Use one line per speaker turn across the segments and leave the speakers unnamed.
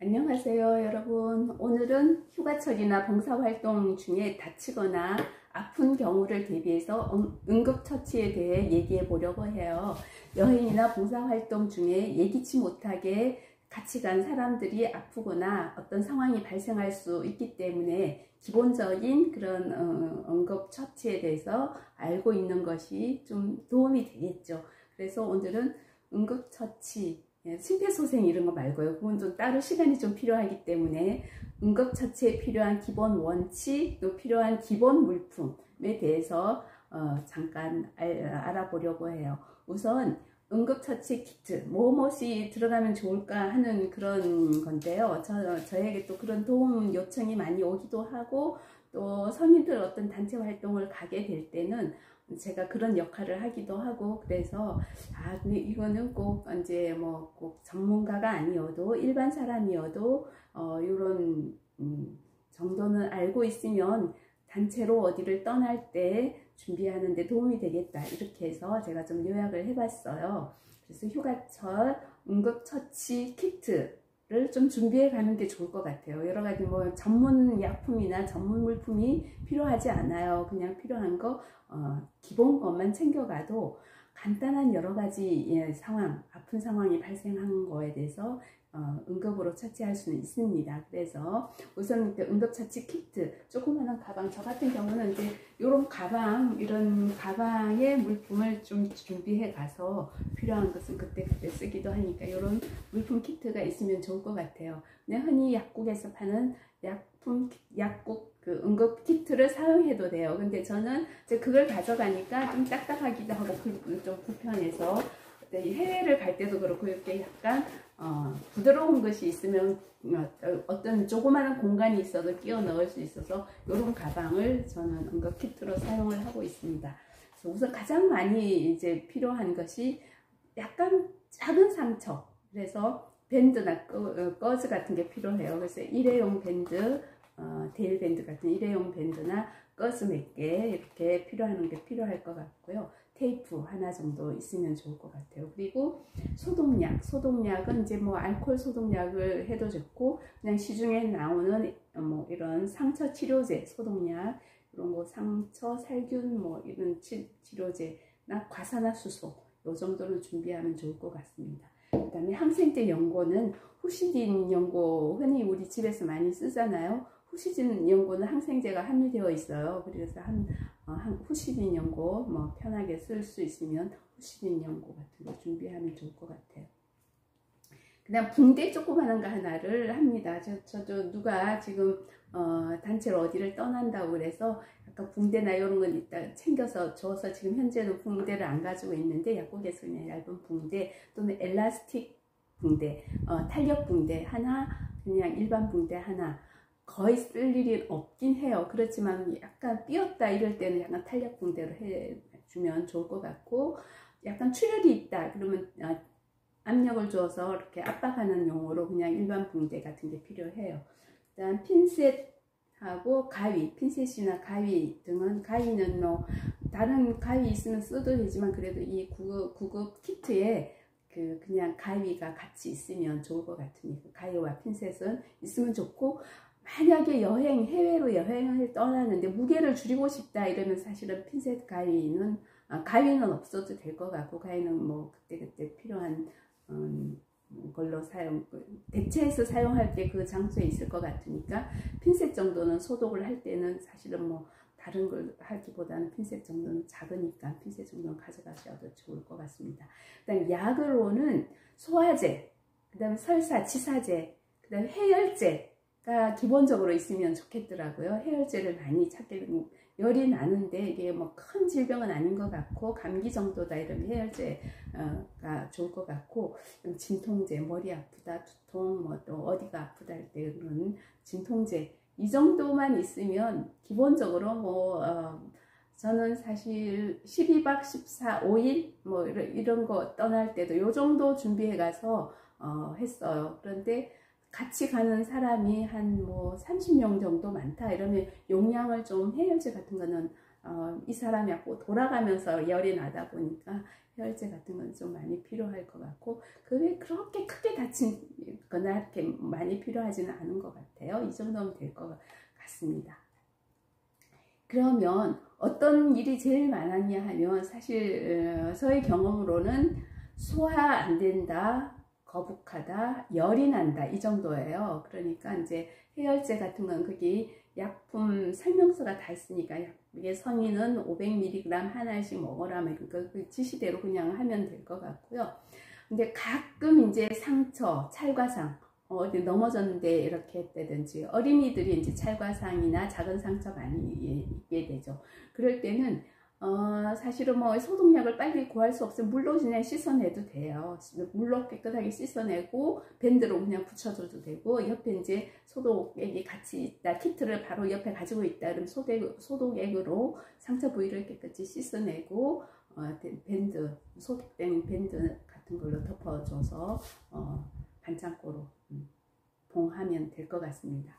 안녕하세요 여러분. 오늘은 휴가철이나 봉사활동 중에 다치거나 아픈 경우를 대비해서 응급처치에 대해 얘기해 보려고 해요. 여행이나 봉사활동 중에 예기치 못하게 같이 간 사람들이 아프거나 어떤 상황이 발생할 수 있기 때문에 기본적인 그런 응급처치에 대해서 알고 있는 것이 좀 도움이 되겠죠. 그래서 오늘은 응급처치, 심폐소생 이런 거 말고요. 그건 좀 따로 시간이 좀 필요하기 때문에 응급처치에 필요한 기본 원칙, 또 필요한 기본 물품에 대해서 잠깐 알아보려고 해요. 우선 응급처치 키트, 무엇이 들어가면 좋을까 하는 그런 건데요. 저에게 또 그런 도움 요청이 많이 오기도 하고, 또 성인들 어떤 단체 활동을 가게 될 때는 제가 그런 역할을 하기도 하고, 그래서 근데 이거는 꼭 이제 뭐 꼭 전문가가 아니어도 일반 사람이어도 이런 정도는 알고 있으면 단체로 어디를 떠날 때 준비하는 데 도움이 되겠다, 이렇게 해서 제가 좀 요약을 해봤어요. 그래서 휴가철 응급처치 키트를 좀 준비해 가는 게 좋을 것 같아요. 여러 가지 뭐 전문 약품이나 전문 물품이 필요하지 않아요. 그냥 필요한 거 기본 것만 챙겨가도 간단한 여러 가지 상황, 아픈 상황이 발생한 거에 대해서 응급으로 처치할 수는 있습니다. 그래서 우선 응급처치 키트, 조그마한 가방, 저 같은 경우는 이제 이런 가방, 이런 가방의 물품을 좀 준비해 가서 필요한 것은 그때그때 쓰기도 하니까 이런 물품 키트가 있으면 좋을 것 같아요. 그냥 흔히 약국에서 파는 약국 응급 키트를 사용해도 돼요. 근데 저는 이제 그걸 가져가니까 좀 딱딱하기도 하고 좀 불편해서 해외를 갈 때도 그렇고 이렇게 약간 부드러운 것이 있으면 어떤 조그마한 공간이 있어도 끼워 넣을 수 있어서 이런 가방을 저는 응급 키트로 사용을 하고 있습니다. 그래서 우선 가장 많이 이제 필요한 것이 약간 작은 상처, 그래서 밴드나 거즈 같은 게 필요해요. 그래서 일회용 밴드, 데일 밴드 같은 일회용 밴드나 거즈 몇 개 이렇게 필요한 게 필요할 것 같고요. 테이프 하나 정도 있으면 좋을 것 같아요. 그리고 소독약은 이제 뭐 알코올 소독약을 해도 좋고, 그냥 시중에 나오는 뭐 이런 상처 치료제 소독약, 이런 거 상처 살균 뭐 이런 치료제나 과산화수소, 요 정도는 준비하면 좋을 것 같습니다. 그 다음에 항생제 연고는 후시딘 연고, 흔히 우리 집에서 많이 쓰잖아요. 후시딘 연고는 항생제가 함유되어 있어요. 그래서 후시딘 연고 뭐 편하게 쓸 수 있으면 후시딘 연고 같은 거 준비하면 좋을 것 같아요. 그다음 붕대 조그마한 거 하나를 합니다. 저도 누가 지금 단체로 어디를 떠난다고 그래서 약간 붕대나 이런 건 일단 챙겨서 줘서 지금 현재는 붕대를 안 가지고 있는데, 약국에서 그냥 얇은 붕대 또는 엘라스틱 붕대, 탄력 붕대 하나, 그냥 일반 붕대 하나, 거의 쓸 일이 없긴 해요. 그렇지만 약간 삐었다 이럴 때는 약간 탄력 붕대로 해주면 좋을 것 같고, 약간 출혈이 있다 그러면 압력을 줘서 이렇게 압박하는 용어로 그냥 일반 붕대 같은 게 필요해요. 일단 핀셋하고 가위, 핀셋이나 가위 등은, 가위는 뭐 다른 가위 있으면 써도 되지만 그래도 이 구급 키트에 그냥 가위가 같이 있으면 좋을 것 같으니까 가위와 핀셋은 있으면 좋고, 만약에 해외로 여행을 떠나는데 무게를 줄이고 싶다 이러면 사실은 핀셋 가위는 없어도 될 것 같고, 가위는 뭐 그때그때 필요한 걸로 대체해서 사용할 때 그 장소에 있을 것 같으니까 핀셋 정도는 소독을 할 때는 사실은 뭐 다른 걸 하기보다는 핀셋 정도는 작으니까 핀셋 정도는 가져가셔도 좋을 것 같습니다. 그 다음에 약으로는 소화제, 그 다음에 설사, 치사제, 그 다음에 해열제가 기본적으로 있으면 좋겠더라고요. 해열제를 많이 찾게, 열이 나는데 이게 뭐 큰 질병은 아닌 것 같고 감기 정도다 이러면 해열제가 좋을 것 같고, 진통제, 머리 아프다, 두통, 뭐 또 어디가 아프다 할 때 그런 진통제, 이 정도만 있으면 기본적으로 저는 사실 12박 14, 5일 뭐 이런 거 떠날 때도 요 정도 준비해 가서 했어요. 그런데 같이 가는 사람이 한 뭐 30명 정도 많다 이러면 용량을 좀, 해열제 같은 거는 이 사람이 돌아가면서 열이 나다 보니까 해열제 같은 건 좀 많이 필요할 것 같고, 그게 그렇게 크게 다친 받거나 이렇게 많이 필요하지는 않은 것 같아요. 이 정도면 될 것 같습니다. 그러면 어떤 일이 제일 많았냐 하면 사실 저의 경험으로는 소화 안 된다, 거북하다, 열이 난다 이 정도예요. 그러니까 이제 해열제 같은 건 거기 약품 설명서가 다 있으니까 이게 성인은 500mg 하나씩 먹어라 그 지시대로 그냥 하면 될 것 같고요. 근데 가끔 이제 상처, 찰과상 어디 넘어졌는데 이렇게 했다든지 어린이들이 이제 찰과상이나 작은 상처 많이 있게 되죠. 그럴 때는 사실은 뭐 소독약을 빨리 구할 수 없으면 물로 그냥 씻어내도 돼요. 물로 깨끗하게 씻어내고 밴드로 그냥 붙여줘도 되고, 옆에 이제 소독액이 같이 있다, 키트를 바로 옆에 가지고 있다 그러면 소독액으로 상처 부위를 깨끗이 씻어내고 밴드, 소독된 밴드 같은 걸로 덮어줘서 반창고로 봉하면 될 것 같습니다.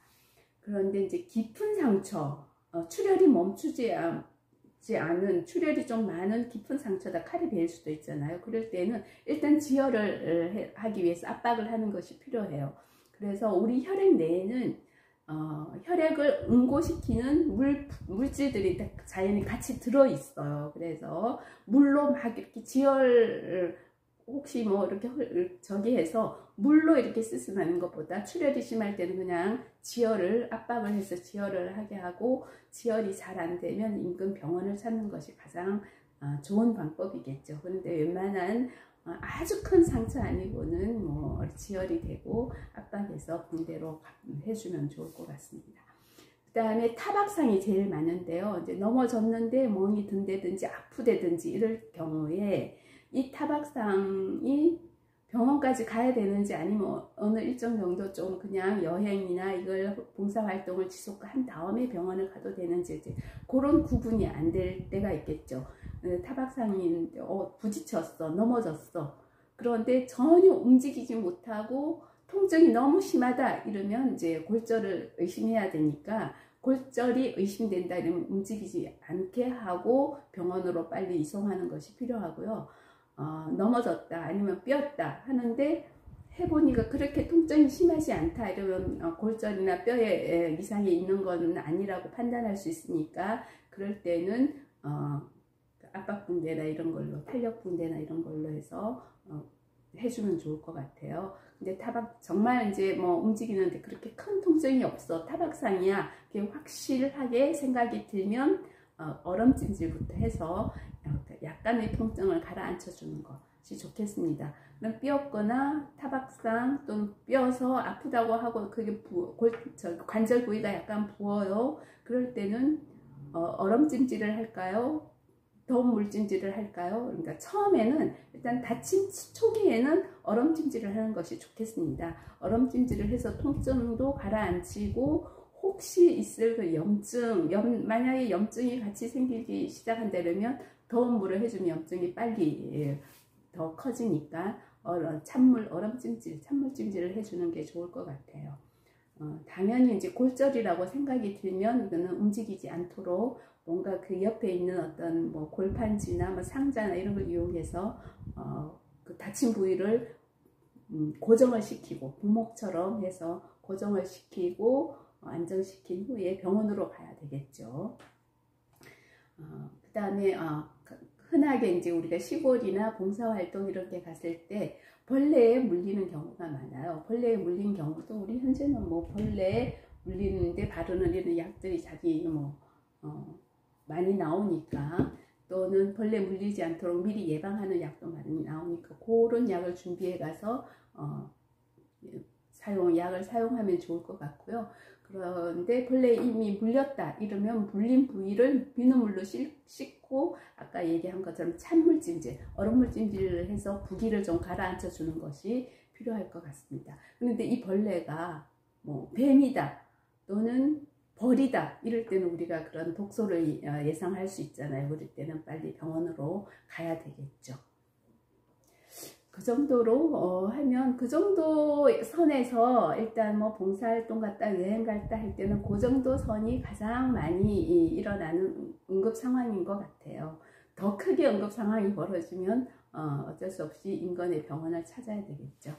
그런데 이제 깊은 상처, 출혈이 멈추지 않은, 출혈이 좀 많은 깊은 상처다, 칼이 베일 수도 있잖아요. 그럴 때는 일단 지혈을 하기 위해서 압박을 하는 것이 필요해요. 그래서 우리 혈액 내에는 혈액을 응고시키는 물질들이 자연히 같이 들어있어요. 그래서 물로 막 이렇게 지혈 혹시 뭐 이렇게 저기 해서 물로 이렇게 씻어내는 것보다 출혈이 심할 때는 그냥 지혈을 압박을 해서 지혈을 하게 하고, 지혈이 잘 안 되면 인근 병원을 찾는 것이 가장 좋은 방법이겠죠. 그런데 웬만한 아주 큰 상처 아니고는 뭐 지혈이 되고 압박해서 붕대로 해주면 좋을 것 같습니다. 그 다음에 타박상이 제일 많은데요. 이제 넘어졌는데 멍이 든다든지 아프다든지 이럴 경우에 이 타박상이 병원까지 가야 되는지 아니면 어느 일정 정도 좀 그냥 여행이나 이걸 봉사활동을 지속한 다음에 병원을 가도 되는지 이제 그런 구분이 안 될 때가 있겠죠. 타박상이 부딪혔어, 넘어졌어. 그런데 전혀 움직이지 못하고 통증이 너무 심하다 이러면 이제 골절을 의심해야 되니까, 골절이 의심된다 이러면 움직이지 않게 하고 병원으로 빨리 이송하는 것이 필요하고요. 넘어졌다 아니면 뼈었다 하는데 해보니까 그렇게 통증이 심하지 않다 이러면 골절이나 뼈에 이상이 있는 건 아니라고 판단할 수 있으니까, 그럴 때는 압박붕대나 이런 걸로, 탄력붕대나 이런 걸로 해서 해주면 좋을 것 같아요. 근데 정말 이제 뭐 움직이는데 그렇게 큰 통증이 없어, 타박상이야, 그게 확실하게 생각이 들면 얼음찜질부터 해서 약간의 통증을 가라앉혀 주는 것이 좋겠습니다. 그럼 뼈거나 타박상 또는 뼈서 아프다고 하고 그게 관절 부위가 약간 부어요. 그럴 때는 얼음찜질을 할까요? 더운 물찜질을 할까요? 그러니까 처음에는 일단 다친 초기에는 얼음찜질을 하는 것이 좋겠습니다. 얼음찜질을 해서 통증도 가라앉히고, 혹시 있을 그 만약에 염증이 같이 생기기 시작한다면 더운 물을 해주면 염증이 빨리 더 커지니까 찬물찜질을 해주는 게 좋을 것 같아요. 당연히 이제 골절이라고 생각이 들면 이거는 움직이지 않도록 뭔가 그 옆에 있는 어떤 뭐 골판지나 뭐 상자나 이런 걸 이용해서 그 다친 부위를 고정을 시키고, 부목처럼 해서 고정을 시키고 안정시킨 후에 병원으로 가야 되겠죠. 그 다음에 흔하게 이제 우리가 시골이나 봉사활동 이런 데 갔을 때 벌레에 물리는 경우가 많아요. 벌레에 물린 경우도 우리 현재는 뭐 벌레에 물리는데 바르는 이런 약들이 많이 나오니까, 또는 벌레 물리지 않도록 미리 예방하는 약도 많이 나오니까 그런 약을 준비해 가서 약을 사용하면 좋을 것 같고요. 그런데 벌레에 이미 물렸다 이러면 물린 부위를 비누물로 씻고 아까 얘기한 것처럼 찬물찜질, 얼음물찜질을 해서 부기를 좀 가라앉혀 주는 것이 필요할 것 같습니다. 그런데 이 벌레가 뭐 뱀이다 또는 벌이다 이럴 때는 우리가 그런 독소를 예상할 수 있잖아요. 그럴 때는 빨리 병원으로 가야 되겠죠. 그 정도로 하면, 그 정도 선에서 일단 뭐 봉사활동 갔다 여행 갔다 할 때는 그 정도 선이 가장 많이 일어나는 응급 상황인 것 같아요. 더 크게 응급 상황이 벌어지면 어쩔 수 없이 인근의 병원을 찾아야 되겠죠.